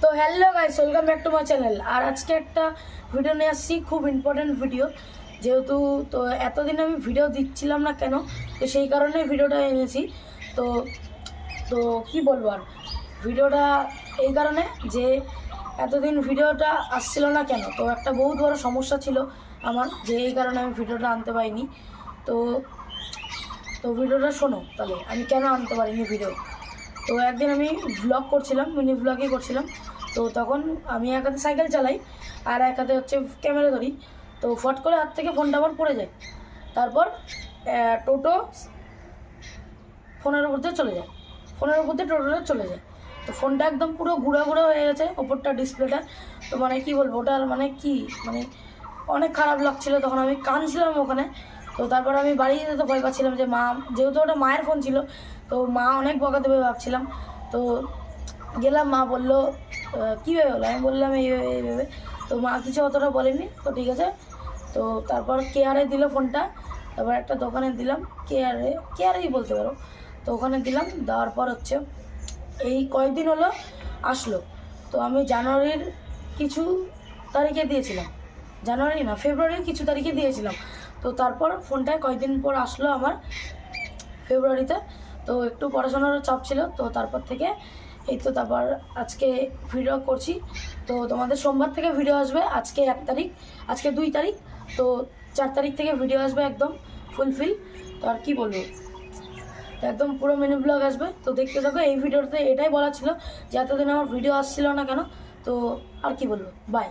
তো hello guys, welcome back to my channel. আর আজকে একটা ভিডিও নিয়ে আসছি, খুব ইম্পর্টেন্ট ভিডিও। যেহেতু তো এতদিন আমি ভিডিও দিচ্ছিলাম না কেন, তো সেই কারণে ভিডিওটা এনেছি। তো তো কি বলবো আর, ভিডিওটা এই কারণে যে এতদিন ভিডিওটা আসছিল না কেন, তো একটা বহুত বড় সমস্যা ছিল আমার, যে এই কারণে আমি ভিডিওটা আনতে পারিনি। তো তো ভিডিওটা শোনো তাহলে আমি কেন আনতে পারিনি ভিডিও। তো একদিন আমি ভ্লগ করছিলাম, মিনি ভ্লগই করছিলাম। তো তখন আমি এক হাতে সাইকেল চালাই আর এক হাতে হচ্ছে ক্যামেরা ধরি। তো ফট করে হাত থেকে ফোনটা আমার পড়ে যায়। তারপর টোটো ফোনের উপর দিয়ে চলে যায়, ফোনের উপর দিয়ে টোটোটা চলে যায়। তো ফোনটা একদম পুরো গুঁড়া গুঁড়ো হয়ে গেছে, ওপরটা ডিসপ্লেটা। তো মানে কি বলবো, ওটার মানে কি মানে অনেক খারাপ লাগছিলো। তখন আমি কাঁদছিলাম ওখানে। তো তারপর আমি বাড়ি যেতে তো ভয় পাচ্ছিলাম যে মা, যেহেতু ওটা মায়ের ফোন ছিল, তো মা অনেক বকা দেবে ভাবছিলাম। তো গেলাম, মা বললো কী ভেবে হলো, আমি বললাম এইভাবে। তো মা কিছু অতটা বলেনি, তো ঠিক আছে। তো তারপর কেয়ারে দিল ফোনটা, তারপর একটা দোকানে দিলাম, কেয়ারেই বলতে পারো। তো ওখানে দিলাম, দেওয়ার পর হচ্ছে এই কয়েকদিন হলো আসলো। তো আমি জানুয়ারির কিছু তারিখে দিয়েছিলাম, জানুয়ারি না ফেব্রুয়ারির কিছু তারিখে দিয়েছিলাম। তো তারপর ফোনটায় কয়েকদিন পর আসলো আমার ফেব্রুয়ারিতে। তো একটু পড়াশোনারও চাপ ছিল, তো তারপর থেকে এই তো তারপর আজকে ভিডিও করছি। তো তোমাদের সোমবার থেকে ভিডিও আসবে। আজকে 1 তারিখ, আজকে 2 তারিখ। তো 4 তারিখ থেকে ভিডিও আসবে একদম ফুলফিল। তো আর কি বলবো, তো একদম পুরো মিনি ব্লগ আসবে। তো দেখতে থাকো। এই ভিডিওতে এটাই বলা ছিল যে এতদিন আমার ভিডিও আসছিল না কেন। তো আর কি বলবো, বাই।